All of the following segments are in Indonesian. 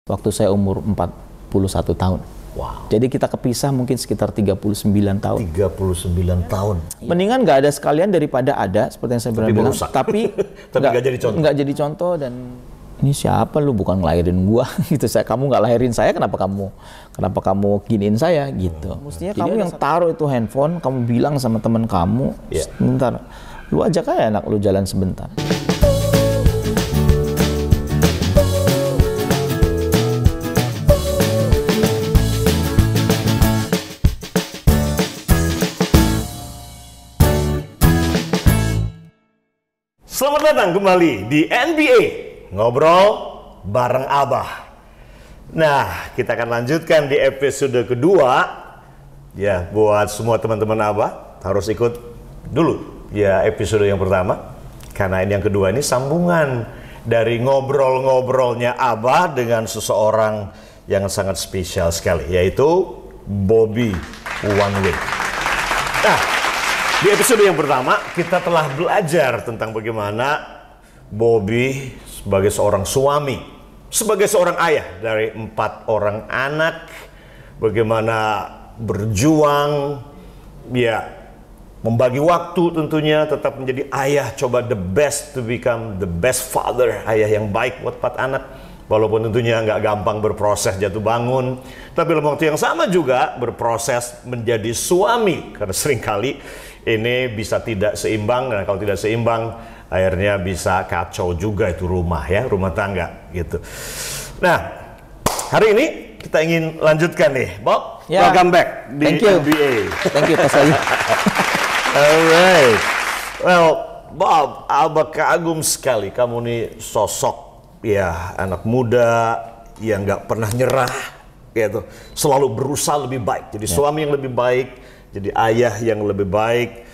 Waktu saya umur 41 tahun. Wow. Jadi kita kepisah mungkin sekitar 39 tahun. 39 tahun. Mendingan nggak ada sekalian daripada ada, seperti yang saya bilang. Tapi nggak jadi contoh. Nggak jadi contoh. Dan ini siapa lu, bukan ngelahirin gua gitu. Kamu nggak lahirin saya, kenapa kamu giniin saya gitu. Mestinya kamu yang taruh itu handphone, kamu bilang sama teman kamu, sebentar, lu ajak aja anak lu jalan sebentar. Selamat datang kembali di NBA Ngobrol bareng Abah. Nah, kita akan lanjutkan di episode kedua. Ya, buat semua teman-teman Abah harus ikut dulu ya episode yang pertama. Karena ini yang kedua, ini sambungan dari ngobrol-ngobrolnya Abah dengan seseorang yang sangat spesial sekali, yaitu Bobby One Way. Nah, di episode yang pertama, kita telah belajar tentang bagaimana Bobby sebagai seorang suami, sebagai seorang ayah dari 4 orang anak, bagaimana berjuang, ya membagi waktu tentunya, tetap menjadi ayah, coba the best to become the best father, ayah yang baik buat 4 anak. Walaupun tentunya nggak gampang berproses jatuh bangun, tapi dalam waktu yang sama juga berproses menjadi suami, karena seringkali ini bisa tidak seimbang, dan kalau tidak seimbang akhirnya bisa kacau juga itu rumah ya, rumah tangga gitu. Nah, hari ini kita ingin lanjutkan nih, Bob. Welcome back di NBA. Thank you, Pak Sayu. Alright. Well, Bob, Abah kagum sekali kamu nih sosok ya anak muda yang nggak pernah nyerah, gitu. Selalu berusaha lebih baik, jadi suami yang lebih baik, jadi ayah yang lebih baik.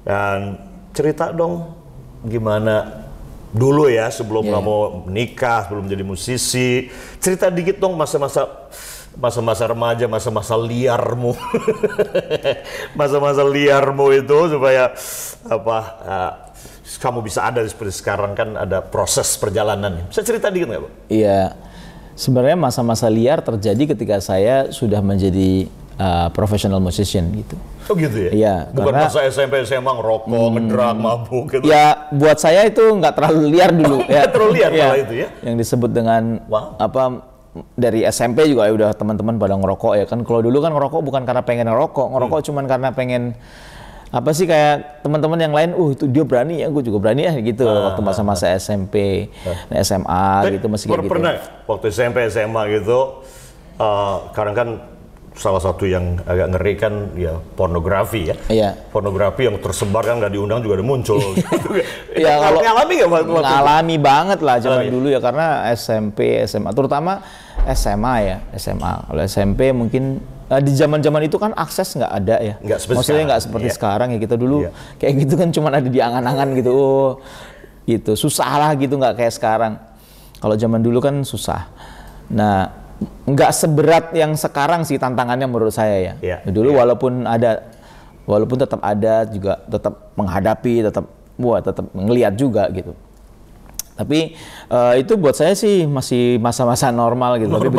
Dan cerita dong gimana dulu ya sebelum kamu menikah, sebelum jadi musisi. Cerita dikit dong masa-masa remaja, masa-masa liarmu. Masa-masa liarmu itu supaya kamu bisa ada seperti sekarang, kan ada proses perjalanan. Bisa cerita dikit nggak, Pak? Iya, sebenarnya masa-masa liar terjadi ketika saya sudah menjadi professional musician gitu. Oh gitu ya? Iya. Bukan karena masa SMP SMA ngerokok, ngedrak, mabuk gitu. Ya buat saya itu nggak terlalu liar dulu. Ya. Terlalu liar malah itu ya? Yang disebut dengan dari SMP juga udah teman-teman pada ngerokok ya kan. Kalau dulu kan ngerokok bukan karena pengen ngerokok cuman karena pengen kayak teman-teman yang lain, itu dia berani ya, gue juga berani ya gitu. Waktu masa-masa SMP, SMA gitu masih kayak gitu. Pernah waktu SMP, SMA gitu, kadang kan salah satu yang agak ngeri kan ya pornografi ya. Iya. Pornografi yang tersebar kan nggak diundang juga ada muncul. Gitu. Ya kalau ngalami nggak waktu itu? Ngalami banget lah zaman dulu ya, karena SMP, SMA, terutama SMA ya, SMA. Kalau SMP mungkin di zaman-zaman itu kan akses nggak ada ya. Maksudnya nggak seperti sekarang ya, kita dulu kayak gitu kan cuma ada di angan-angan gitu. Gitu susah lah gitu, nggak kayak sekarang. Kalau zaman dulu kan susah. Nah, nggak seberat yang sekarang sih tantangannya menurut saya ya. Dulu walaupun tetap ada juga, tetap menghadapi, tetap ngelihat juga gitu. Tapi itu buat saya sih masih masa-masa normal gitu. Tapi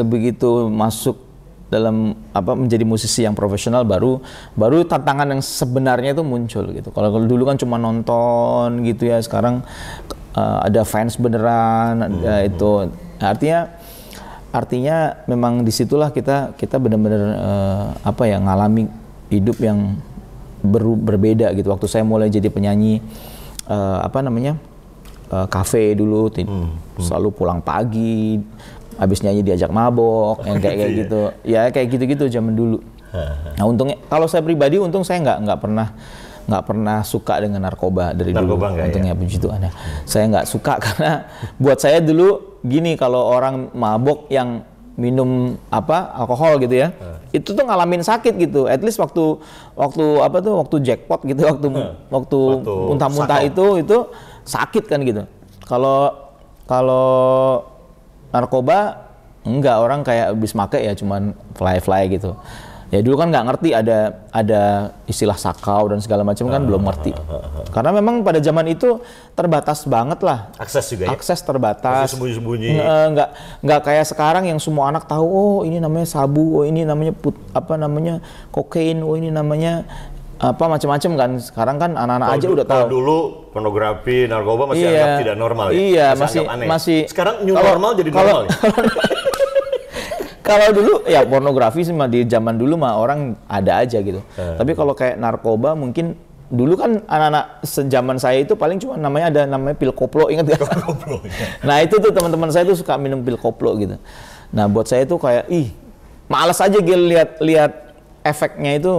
begitu masuk dalam menjadi musisi yang profesional, baru tantangan yang sebenarnya itu muncul gitu. Kalau dulu kan cuma nonton gitu ya, sekarang ada fans beneran, ada itu. Artinya memang disitulah kita benar-benar ngalami hidup yang berbeda gitu. Waktu saya mulai jadi penyanyi kafe dulu, selalu pulang pagi, habis nyanyi diajak mabok, yang kayak gitu. Ya kayak gitu-gitu zaman dulu. Nah untungnya, kalau saya pribadi untung saya nggak pernah suka dengan narkoba dari dulu. Untungnya puji Tuhan ya. Saya nggak suka karena buat saya dulu gini, kalau orang mabok yang minum alkohol gitu ya, itu tuh ngalamin sakit gitu. At least waktu jackpot gitu, waktu muntah-muntah itu sakit kan gitu. Kalau narkoba enggak, orang kayak habis make ya cuman fly gitu. Ya dulu kan nggak ngerti ada istilah sakau dan segala macam kan belum ngerti. Karena memang pada zaman itu terbatas banget lah. Akses juga ya? Akses terbatas. Masih sembunyi-sembunyi. Nggak kayak sekarang yang semua anak tahu, oh ini namanya sabu, oh ini namanya kokain, oh ini namanya apa macam-macam kan. Sekarang kan anak-anak aja udah tahu. Dulu pornografi, narkoba masih anggap tidak normal ya? Iya, masih. Sekarang new normal jadi normal ya? Kalau dulu ya pornografi sih di zaman dulu mah orang ada aja gitu. Tapi kalau kayak narkoba mungkin dulu kan anak-anak sejaman saya itu paling cuma namanya pil koplo, ingat gak? Koplo, ya. Nah itu tuh teman-teman saya tuh suka minum pil koplo gitu. Nah buat saya itu kayak malas aja gitu lihat efeknya itu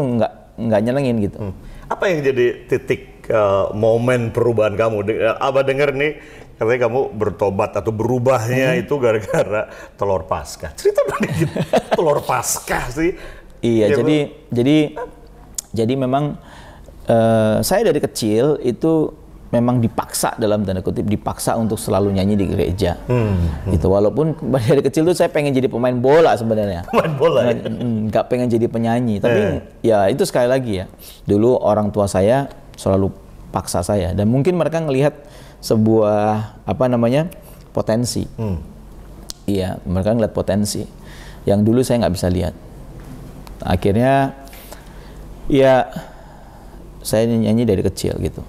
nggak nyenengin gitu. Apa yang jadi titik momen perubahan kamu? Abah denger nih katanya kamu bertobat atau berubahnya itu gara-gara telur Paskah. Cerita dong gitu. Telur Paskah sih. Iya, jadi memang saya dari kecil itu memang dipaksa dalam tanda kutip dipaksa untuk selalu nyanyi di gereja. Gitu. Walaupun dari kecil tuh saya pengen jadi pemain bola sebenarnya. Pemain bola. Nggak pengen jadi penyanyi. Tapi ya itu sekali lagi ya. Dulu orang tua saya selalu paksa saya dan mungkin mereka ngelihat sebuah potensi. Iya, mereka ngeliat potensi yang dulu saya nggak bisa lihat. Akhirnya ya saya nyanyi dari kecil gitu.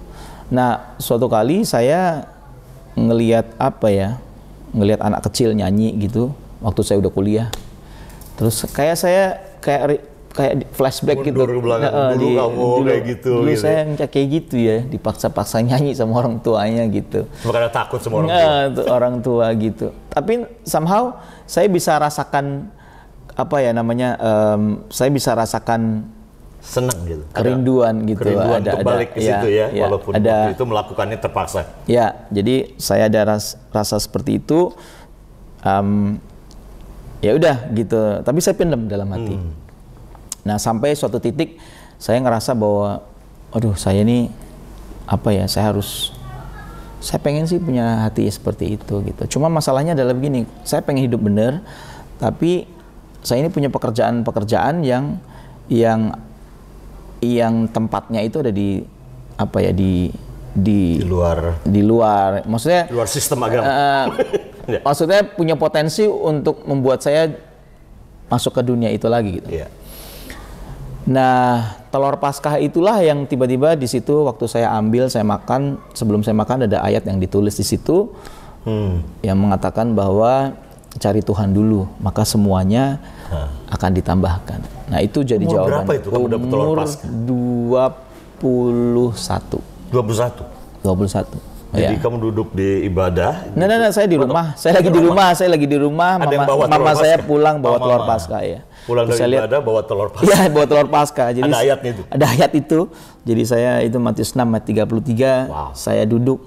Nah, suatu kali saya ngelihat anak kecil nyanyi gitu waktu saya udah kuliah. Terus kayak flashback gitu. Dulu kayak gitu. Dulu saya kayak gitu ya, dipaksa-paksa nyanyi sama orang tuanya gitu. Bukan takut sama orang tua gitu. Tapi somehow saya bisa rasakan saya bisa rasakan senang gitu. Kerinduan gitu. Kerinduan untuk balik ke situ ya, walaupun waktu itu melakukannya terpaksa. Ya, jadi saya ada rasa seperti itu. Ya udah gitu. Tapi saya pendam dalam hati. Nah sampai suatu titik saya ngerasa bahwa, saya ini saya pengen sih punya hati seperti itu gitu. Cuma masalahnya adalah begini, saya pengen hidup bener, tapi saya ini punya pekerjaan yang tempatnya itu ada di luar, maksudnya di luar sistem agama. Maksudnya punya potensi untuk membuat saya masuk ke dunia itu lagi gitu. Yeah. Nah, telur Paskah itulah yang tiba-tiba di situ waktu saya ambil, saya makan, sebelum saya makan ada ayat yang ditulis di situ yang mengatakan bahwa cari Tuhan dulu, maka semuanya akan ditambahkan. Nah, itu jadi jawaban. Berapa itu kamu dapat telur Paskah? 21. Jadi kamu duduk di ibadah? Nah, saya di rumah. Saya lagi di rumah. Mama saya pulang bawa telur Paskah ya. Pulang dari ibadah bawa telur Paskah. Iya, bawa telur Paskah. Jadi ada ayatnya itu. Ada ayat itu. Jadi saya itu Matius 6 ayat 33. Wow. Saya duduk.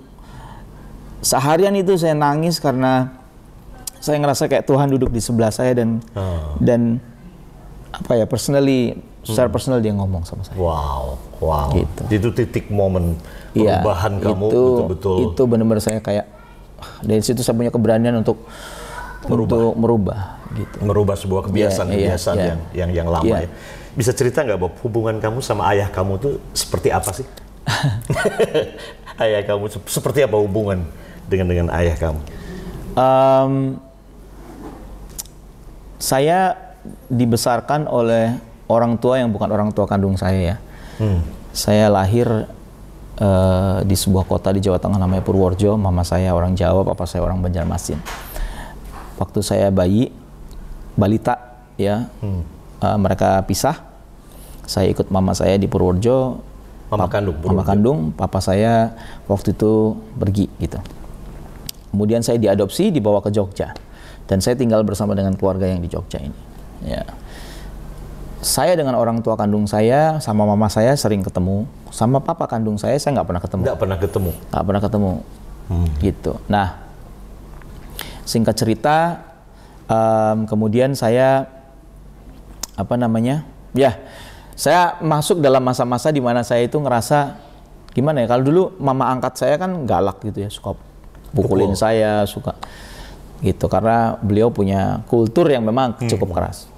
Seharian itu saya nangis karena saya ngerasa kayak Tuhan duduk di sebelah saya dan secara personal dia ngomong sama saya. Wow. Gitu. Itu titik momen perubahan kamu betul-betul. Itu benar-benar saya kayak dari situ saya punya keberanian untuk merubah gitu. Merubah sebuah kebiasaan yang lama ya. Bisa cerita nggak Bob, hubungan kamu sama ayah kamu tuh seperti apa sih? Ayah kamu seperti apa hubungan dengan ayah kamu? Saya dibesarkan oleh orang tua yang bukan orang tua kandung saya ya. Saya lahir di sebuah kota di Jawa Tengah namanya Purworejo. Mama saya orang Jawa, papa saya orang Banjarmasin. Waktu saya balita ya, mereka pisah. Saya ikut mama saya di Purworejo. Mama kandung, papa saya waktu itu pergi gitu. Kemudian saya diadopsi, dibawa ke Jogja. Dan saya tinggal bersama dengan keluarga yang di Jogja ini. Ya. Saya dengan orang tua kandung saya, sama mama saya sering ketemu. Sama papa kandung saya nggak pernah ketemu. Nggak pernah ketemu. Gitu. Nah, singkat cerita, kemudian saya, saya masuk dalam masa-masa di mana saya itu ngerasa, gimana ya, kalau dulu mama angkat saya kan galak gitu ya, suka pukulin saya, suka gitu, karena beliau punya kultur yang memang cukup keras.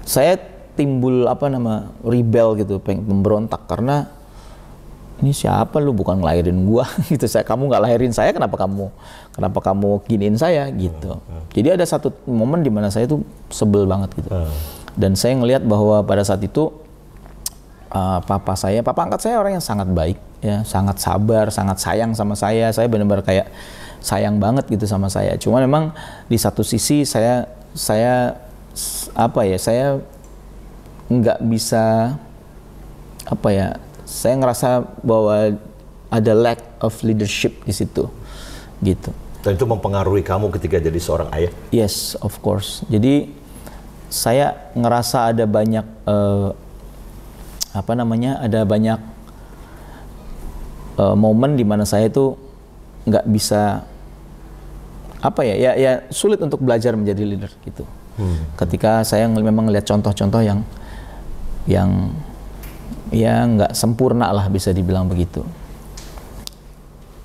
Saya timbul rebel gitu, pengen memberontak karena ini siapa lu, bukan ngelahirin gua gitu. Kamu nggak lahirin saya, kenapa kamu giniin saya gitu. Jadi ada satu momen di mana saya tuh sebel banget gitu. Dan saya ngelihat bahwa pada saat itu papa angkat saya orang yang sangat baik ya, sangat sabar, sangat sayang sama saya. Saya benar-benar kayak sayang banget gitu sama saya. Cuma memang di satu sisi saya nggak bisa saya ngerasa bahwa ada lack of leadership di situ gitu. Dan itu mempengaruhi kamu ketika jadi seorang ayah? Yes, of course. Jadi saya ngerasa ada banyak momen di mana saya itu nggak bisa sulit untuk belajar menjadi leader gitu. Ketika saya memang ngelihat contoh-contoh yang ya nggak sempurna lah, bisa dibilang begitu.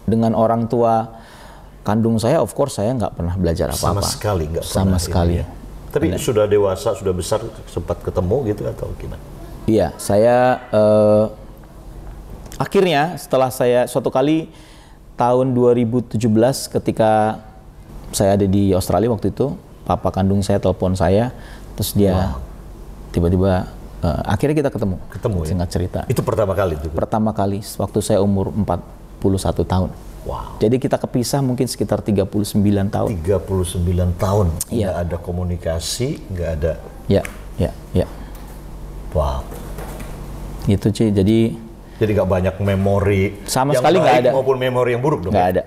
Dengan orang tua kandung saya, of course saya nggak pernah belajar apa-apa. Sama sekali nggak pernah. Sama sekali. Ya. Tapi sudah dewasa, sudah besar, sempat ketemu gitu atau gimana? Iya, saya akhirnya setelah saya suatu kali tahun 2017 ketika saya ada di Australia waktu itu, papa kandung saya telepon saya, terus dia tiba-tiba akhirnya kita ketemu ya? Singkat cerita. Itu pertama kali tuh? Pertama kali, waktu saya umur 41 tahun. Wow. Jadi kita kepisah mungkin sekitar 39 tahun. 39 tahun? Iya. Nggak ada komunikasi, nggak ada? Ya. Wow. Gitu Ci, jadi nggak banyak memori sama yang sekali nggak ada, maupun memori yang buruk dong? Nggak ada.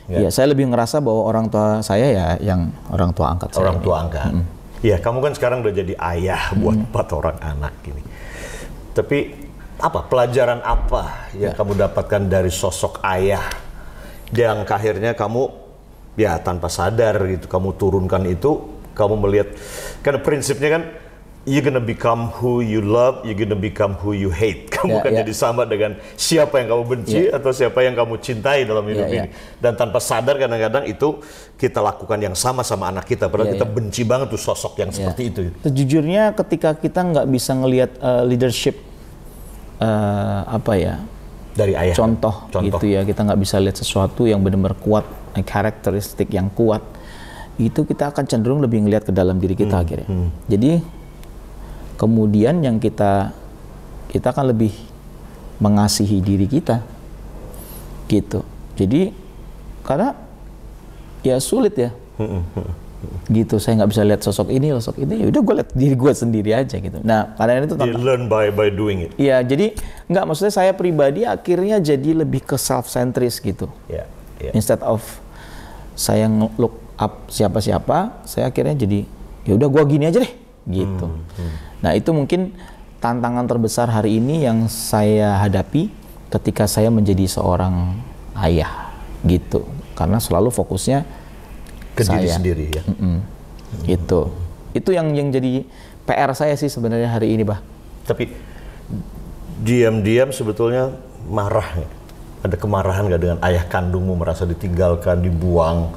Ya, saya lebih ngerasa bahwa orang tua saya ya yang orang tua angkat saya. Orang tua angkat. Iya, kamu kan sekarang udah jadi ayah buat 4 orang anak ini. Tapi pelajaran apa yang kamu dapatkan dari sosok ayah yang akhirnya kamu ya tanpa sadar gitu kamu turunkan itu, kamu melihat karena prinsipnya kan you're gonna become who you love, you're gonna become who you hate. Kamu jadi sama dengan siapa yang kamu benci atau siapa yang kamu cintai dalam hidup ini. Dan tanpa sadar kadang-kadang itu kita lakukan yang sama anak kita. Padahal kita benci banget tuh sosok yang seperti itu. Sejujurnya ketika kita nggak bisa ngelihat leadership dari ayah. Contoh gitu ya, kita nggak bisa lihat sesuatu yang benar-benar kuat, karakteristik yang kuat, itu kita akan cenderung lebih ngelihat ke dalam diri kita akhirnya. Jadi kemudian yang kita akan lebih mengasihi diri kita gitu. Jadi karena ya sulit ya gitu, saya nggak bisa lihat sosok ini ya udah gue lihat diri gue sendiri aja gitu. Nah kadang itu you learn by doing it. Iya, jadi nggak, maksudnya saya pribadi akhirnya jadi lebih ke self-centris gitu. Instead of saya look up siapa-siapa, saya akhirnya jadi ya udah gue gini aja deh gitu. Nah itu mungkin tantangan terbesar hari ini yang saya hadapi ketika saya menjadi seorang ayah gitu, karena selalu fokusnya ke diri sendiri ya. Gitu. Itu yang jadi PR saya sih sebenarnya hari ini, Bah. Tapi diam-diam sebetulnya marah, ada kemarahan nggak dengan ayah kandungmu, merasa ditinggalkan, dibuang,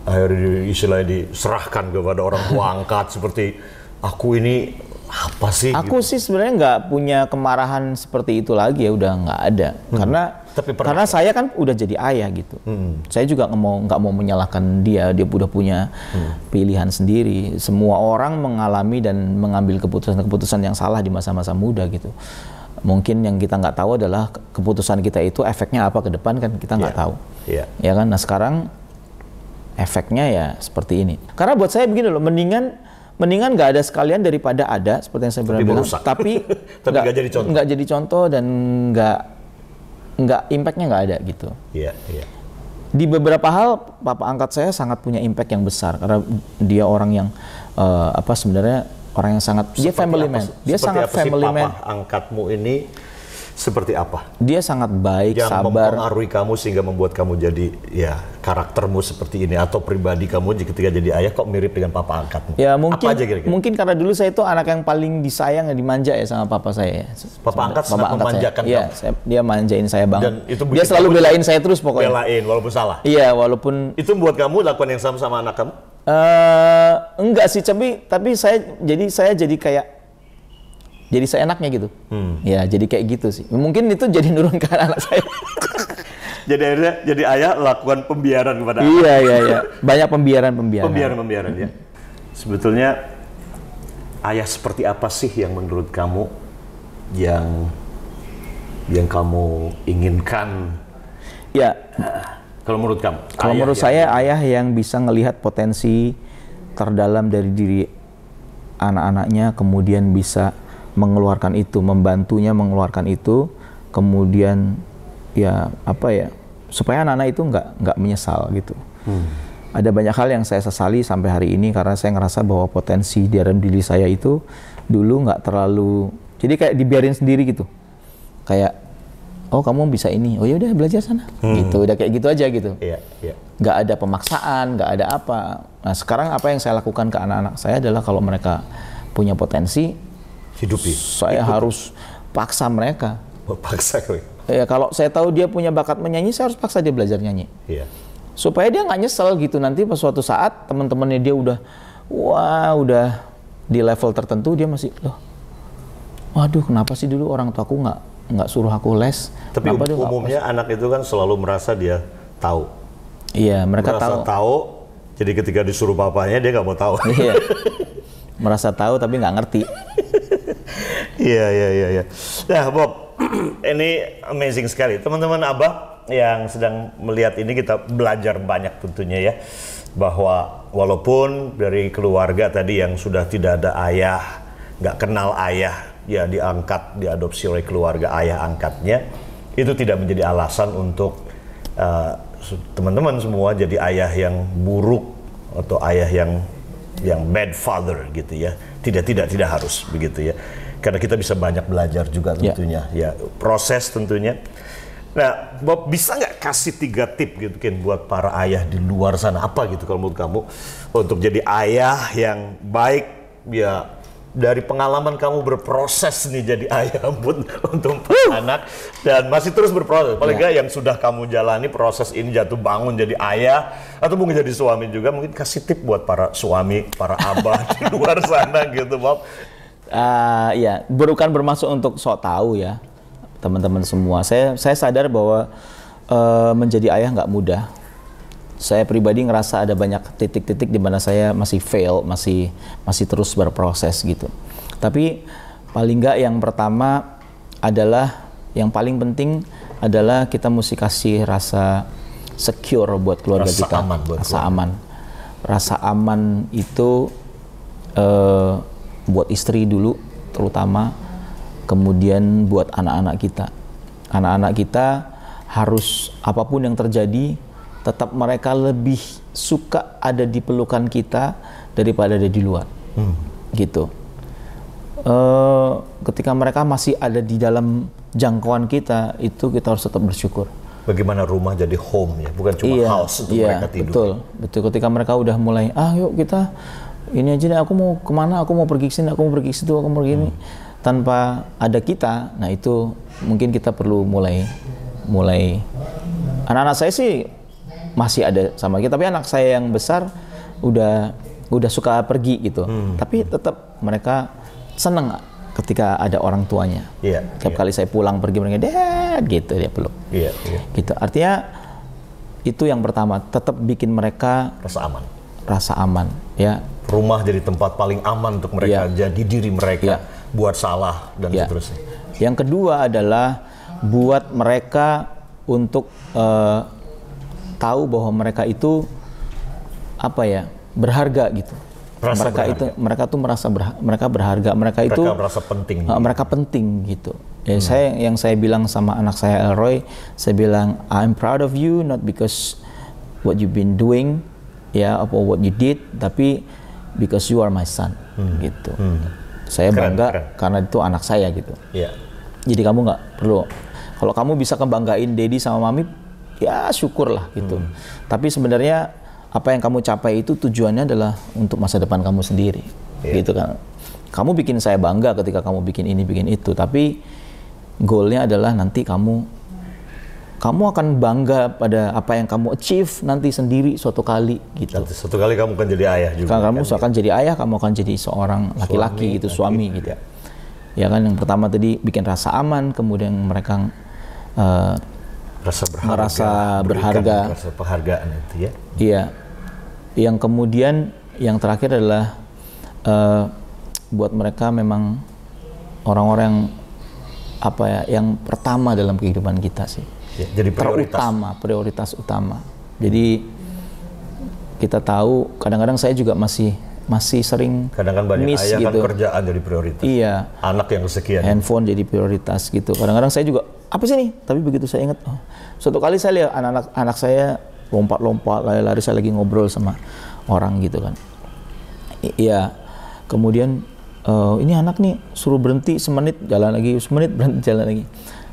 akhirnya istilahnya diserahkan kepada orang tua angkat seperti aku ini apa sih? Aku sih sebenarnya nggak punya kemarahan seperti itu lagi ya, udah nggak ada. Karena saya kan udah jadi ayah gitu. Saya juga nggak mau menyalahkan dia udah punya pilihan sendiri. Semua orang mengalami dan mengambil keputusan-keputusan yang salah di masa-masa muda gitu. Mungkin yang kita nggak tahu adalah keputusan kita itu efeknya apa ke depan, kan kita nggak tahu. Ya kan. Nah sekarang efeknya ya seperti ini. Karena buat saya begini loh, mendingan nggak ada sekalian daripada ada, seperti yang saya bilang, tapi nggak jadi contoh dan nggak impactnya nggak ada gitu. Di beberapa hal papa angkat saya sangat punya impact yang besar karena dia orang yang sebenarnya orang yang sangat dia family man. Dia sangat family man. Papa angkatmu ini seperti apa? Dia sangat baik, yang sabar. Yang mempengaruhi kamu sehingga membuat kamu jadi ya karaktermu seperti ini, atau pribadi kamu ketika jadi ayah kok mirip dengan papa angkatmu? Ya mungkin, apa aja kira-kira? Mungkin karena dulu saya itu anak yang paling disayang dan dimanja ya sama papa saya. Papa angkat sangat memanjakan kamu? Iya, dia manjain saya banget. Dan itu dia selalu belain saya terus pokoknya. Belain walaupun salah? Iya, walaupun... Itu membuat kamu lakukan yang sama sama anak kamu? Enggak sih, tapi saya jadi kayak jadi seenaknya gitu. Ya, jadi kayak gitu sih. Mungkin itu jadi nurun ke anak saya. Jadi akhirnya jadi ayah lakukan pembiaran kepada anak. Iya. Banyak pembiaran. Pembiaran ya. Sebetulnya ayah seperti apa sih yang menurut kamu yang kamu inginkan? Ya. Kalau menurut kamu? Kalau menurut saya ayah yang bisa ngelihat potensi terdalam dari diri anak-anaknya, kemudian bisa mengeluarkan itu, membantunya mengeluarkan itu, kemudian ya apa ya, supaya anak-anak itu nggak menyesal gitu. Ada banyak hal yang saya sesali sampai hari ini karena saya ngerasa bahwa potensi di dalam diri saya itu dulu nggak terlalu, jadi kayak dibiarin sendiri gitu, kayak oh kamu bisa ini, oh ya udah belajar sana, gitu, udah kayak gitu aja gitu. Nggak ada pemaksaan, nggak ada apa. Nah sekarang apa yang saya lakukan ke anak-anak saya adalah kalau mereka punya potensi, hidupi. Saya harus paksa mereka. Paksa kali. Ya kalau saya tahu dia punya bakat menyanyi, saya harus paksa dia belajar nyanyi. Supaya dia nggak nyesel gitu nanti pas suatu saat teman-temannya dia udah di level tertentu, dia masih waduh kenapa sih dulu orang tuaku nggak suruh aku les. Tapi umumnya anak itu kan selalu merasa dia tahu. Iya, mereka tahu. Jadi ketika disuruh papanya dia nggak mau tahu. Iya. Merasa tahu tapi nggak ngerti. Iya. Nah, Bob, ini amazing sekali. Teman-teman Abah yang sedang melihat ini, kita belajar banyak tentunya ya. Bahwa walaupun dari keluarga tadi yang sudah tidak ada ayah, nggak kenal ayah, ya diangkat, diadopsi oleh keluarga ayah angkatnya, itu tidak menjadi alasan untuk teman-teman semua jadi ayah yang buruk atau ayah yang bad father gitu ya. Tidak harus begitu ya. Karena kita bisa banyak belajar juga tentunya. Ya, proses tentunya. Nah, Bob, bisa nggak kasih 3 tip gitu kan buat para ayah di luar sana, apa gitu kalau menurut kamu untuk jadi ayah yang baik ya? Dari pengalaman kamu berproses nih jadi ayah untuk anak dan masih terus berproses. Paling nggak yang sudah kamu jalani proses ini jatuh bangun jadi ayah atau mungkin jadi suami juga, mungkin kasih tip buat para suami, para abah di luar sana gitu, Bob. Ya, bukan bermaksud untuk sok tahu ya, teman-teman semua. Saya sadar bahwa menjadi ayah nggak mudah. Saya pribadi ngerasa ada banyak titik-titik di mana saya masih fail, masih terus berproses gitu. Tapi paling nggak yang pertama adalah, yang paling penting adalah kita mesti kasih rasa secure buat keluarga kita. Rasa aman itu buat istri dulu terutama, kemudian buat anak-anak kita. Anak-anak kita harus apapun yang terjadi, tetap mereka lebih suka ada di pelukan kita daripada ada di luar, gitu. Ketika mereka masih ada di dalam jangkauan kita, itu kita harus tetap bersyukur. Bagaimana rumah jadi home ya, bukan cuma house untuk mereka tidur. Betul. Ketika mereka udah mulai, yuk kita ini aja deh, aku mau kemana, aku mau pergi ke sini, aku mau pergi ke situ, aku mau pergi ini, tanpa ada kita, nah itu mungkin kita perlu mulai. Anak-anak saya sih masih ada sama kita, tapi anak saya yang besar udah suka pergi gitu. Tapi tetap mereka seneng ketika ada orang tuanya. Tiap kali saya pulang pergi, mereka dad gitu, dia peluk. Gitu. Artinya itu yang pertama, tetap bikin mereka rasa aman ya. Rumah jadi tempat paling aman untuk mereka, jadi diri mereka, buat salah dan seterusnya. Yang kedua adalah buat mereka untuk tahu bahwa mereka itu berharga gitu. Mereka tuh merasa mereka berharga, mereka merasa penting. Mereka penting gitu. Ya, saya bilang sama anak saya Elroy, saya bilang I'm proud of you, not because what you've been doing atau what you did, tapi because you are my son gitu. Saya bangga karena itu anak saya gitu. Jadi kamu nggak perlu, kalau kamu bisa kebanggain daddy sama mami, ya syukurlah gitu. Tapi sebenarnya apa yang kamu capai itu tujuannya adalah untuk masa depan kamu sendiri, gitu kan. Kamu bikin saya bangga ketika kamu bikin ini, bikin itu, tapi goalnya adalah nanti kamu akan bangga pada apa yang kamu achieve nanti sendiri suatu kali, gitu. Nanti suatu kali kamu akan jadi ayah juga. Kamu akan jadi ayah, kamu akan jadi seorang laki-laki gitu, suami gitu. Ya kan, yang pertama tadi bikin rasa aman, kemudian mereka merasa berharga, rasa penghargaan itu ya. Iya. Yang kemudian yang terakhir adalah buat mereka memang orang-orang yang apa ya, yang pertama dalam kehidupan kita sih. Ya, jadi prioritas utama. Jadi kita tahu kadang-kadang saya juga masih sering kadang-kadang banyak miss ayah gitu. Kan kerjaan jadi prioritas. Iya. Anak yang kesekian. Handphone jadi prioritas gitu. Kadang-kadang saya juga apa sih nih? Tapi begitu saya ingat, suatu kali saya lihat anak saya lompat-lompat, lari-lari, saya lagi ngobrol sama orang gitu kan. Iya. Kemudian ini anak nih suruh berhenti semenit jalan lagi, semenit berhenti jalan lagi.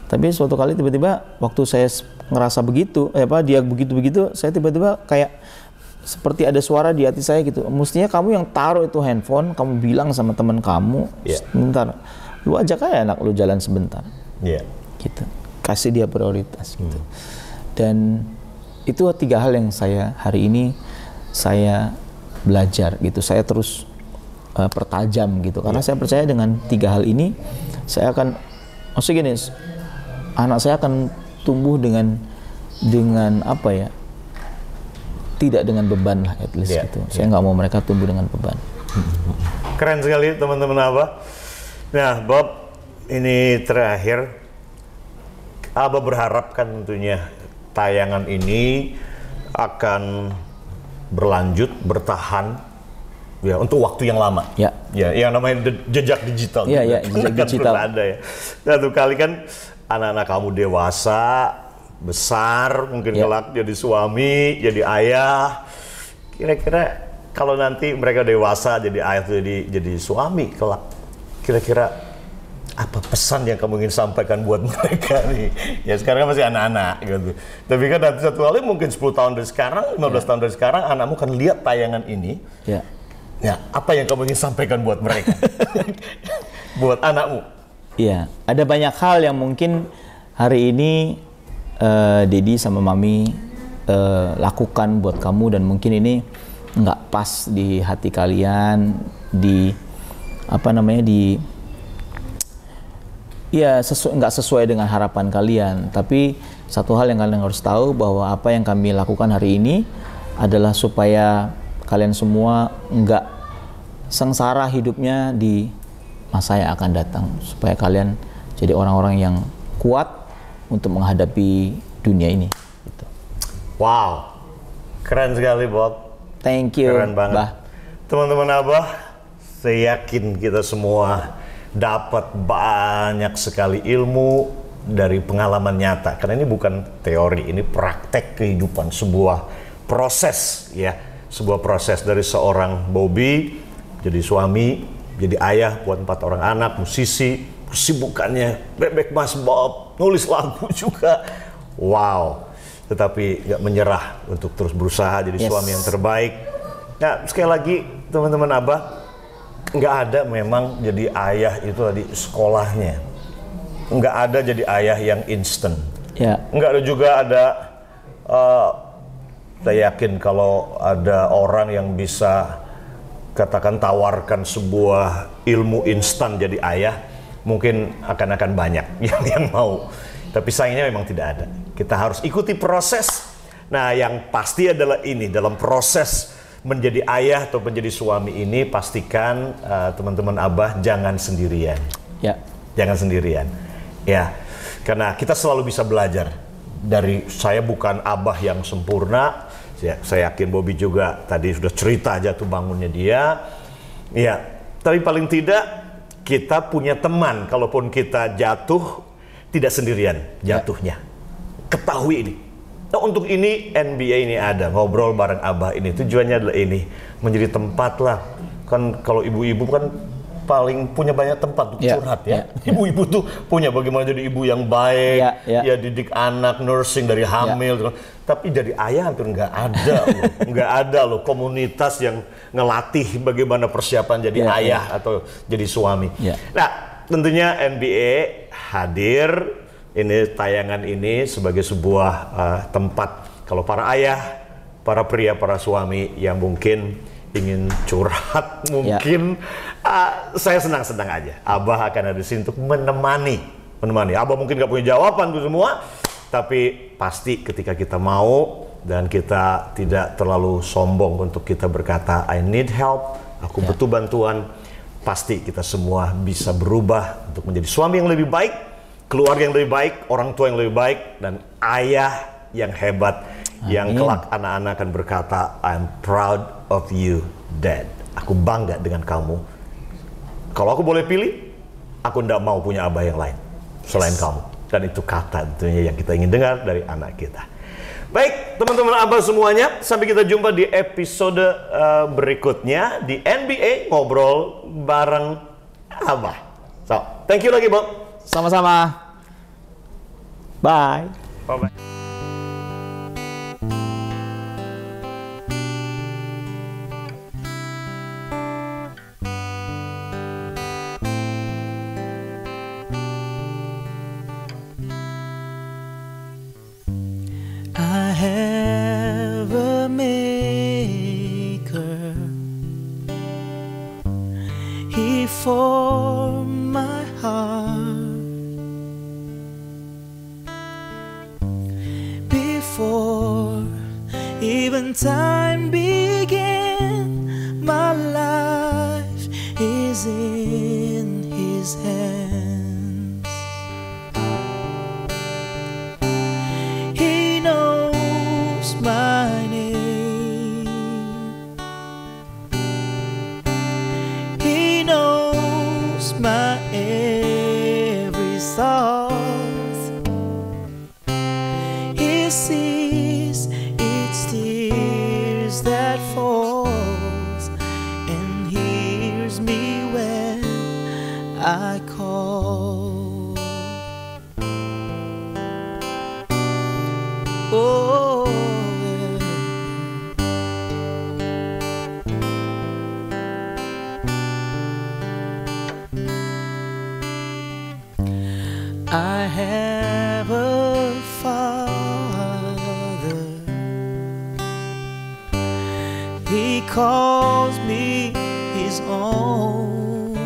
Tapi suatu kali tiba-tiba waktu saya ngerasa begitu, dia begitu-begitu, saya tiba-tiba kayak seperti ada suara di hati saya gitu. Mestinya kamu yang taruh itu handphone, kamu bilang sama teman kamu, sebentar, lu ajak aja anak lu jalan sebentar. Gitu. Kasih dia prioritas gitu. Dan itu 3 hal yang saya hari ini saya belajar gitu. Saya terus pertajam gitu. Karena saya percaya dengan 3 hal ini saya akan, maksudnya gini, anak saya akan tumbuh dengan apa ya? Tidak dengan beban lah, at least gitu. Saya nggak mau mereka tumbuh dengan beban. Keren sekali teman-teman Abah. Nah, Bob, ini terakhir, Abah berharap kan tentunya tayangan ini akan berlanjut, bertahan ya untuk waktu yang lama. Ya, yang namanya jejak digital. Iya, jejak digital. Ada ya. Satu kali kan anak-anak kamu dewasa, besar, mungkin kelak jadi suami, jadi ayah. Kira-kira kalau nanti mereka dewasa jadi ayah, jadi suami kelak, kira-kira apa pesan yang kamu ingin sampaikan buat mereka nih? Ya sekarang kan masih anak-anak gitu. Tapi kan nanti satu kali mungkin 10 tahun dari sekarang, 15 tahun dari sekarang, anakmu kan lihat tayangan ini. Ya, apa yang kamu ingin sampaikan buat mereka? Buat anakmu? Iya, ada banyak hal yang mungkin hari ini Dedi sama Mami lakukan buat kamu, dan mungkin ini nggak pas di hati kalian, nggak sesuai dengan harapan kalian. Tapi satu hal yang kalian harus tahu, bahwa apa yang kami lakukan hari ini adalah supaya kalian semua nggak sengsara hidupnya di masa yang akan datang, supaya kalian jadi orang-orang yang kuat untuk menghadapi dunia ini. Gitu. Wow, keren sekali Bob. Thank you. Keren banget. Teman-teman Abah, saya yakin kita semua dapat banyak sekali ilmu dari pengalaman nyata. Karena ini bukan teori, ini praktek kehidupan, sebuah proses ya, sebuah proses dari seorang Bobby jadi suami, jadi ayah buat 4 orang anak, musisi, kesibukannya bebek Mas Bob, nulis lagu juga, wow, tetapi nggak menyerah untuk terus berusaha jadi suami yang terbaik. Nah, sekali lagi teman-teman Abah, nggak ada memang jadi ayah itu tadi sekolahnya, nggak ada jadi ayah yang instan, nggak ada juga ada. Saya yakin kalau ada orang yang bisa katakan tawarkan sebuah ilmu instan jadi ayah, mungkin akan banyak yang mau. Tapi sayangnya memang tidak ada. Kita harus ikuti proses. Nah, yang pasti adalah ini, dalam proses menjadi ayah atau menjadi suami ini, pastikan teman-teman Abah jangan sendirian. Jangan sendirian. Ya, karena kita selalu bisa belajar. Dari saya bukan Abah yang sempurna. Saya yakin Bobby juga tadi sudah cerita jatuh bangunnya dia. Ya, tapi paling tidak kita punya teman, kalaupun kita jatuh tidak sendirian jatuhnya. Ketahui ini. Nah, untuk ini NBA ini ada, ngobrol bareng Abah ini tujuannya adalah ini, menjadi tempat lah. Kan kalau ibu-ibu kan paling punya banyak tempat untuk curhat ya. Ibu-ibu tuh punya bagaimana jadi ibu yang baik, ya didik anak, nursing dari hamil. Tapi dari ayah hampir nggak ada loh. Nggak ada loh komunitas yang ngelatih bagaimana persiapan jadi ayah atau jadi suami. Nah, tentunya NBA hadir ini tayangan ini sebagai sebuah tempat kalau para ayah, para pria, para suami yang mungkin ingin curhat mungkin, saya senang-senang aja. Abah akan ada di sini untuk menemani. Abah mungkin gak punya jawaban tuh semua, tapi pasti ketika kita mau dan kita tidak terlalu sombong untuk kita berkata I need help, aku butuh bantuan, pasti kita semua bisa berubah untuk menjadi suami yang lebih baik, keluarga yang lebih baik, orang tua yang lebih baik, dan ayah yang hebat. Amin. Yang kelak anak-anak akan berkata I'm proud of you, Dad. Aku bangga dengan kamu. Kalau aku boleh pilih, aku tidak mau punya abah yang lain selain kamu. Dan itu kata tentunya yang kita ingin dengar dari anak kita. Baik, teman-teman abah semuanya, sampai kita jumpa di episode berikutnya di NBA Ngobrol bareng Abah. So, thank you lagi, Bob. Sama-sama. Bye. Bye-bye. I have a maker. He formed my heart before even time began. My life is in His hands. He knows my name. He knows my every thought. He sees each tears that falls and hears me when I call. Oh, I have a Father. He calls me His own.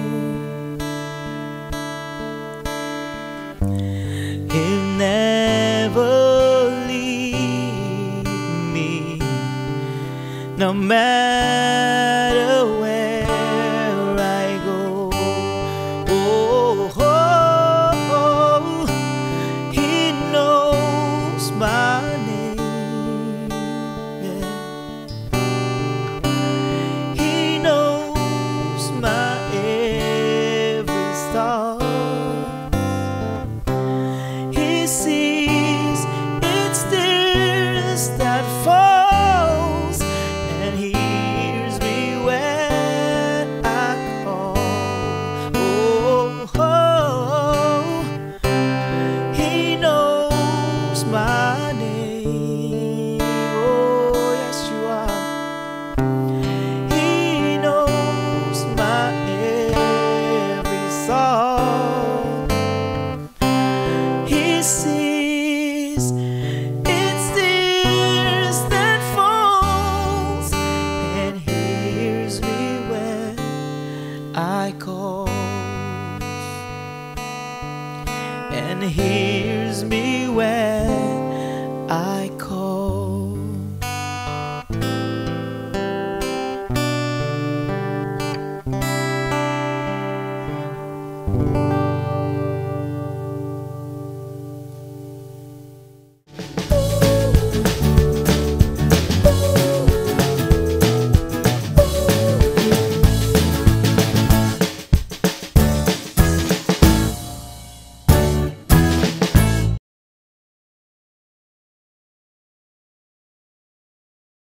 He'll never leave me, no matter where I go. Oh, oh, oh. He knows my name. Yeah. He knows my every thought. He sees its tears that falls and hears me when I call. Oh, oh, He knows my name. Oh, yes, you are. He knows my every thought. He sees its tears that falls and hears me when I call. And He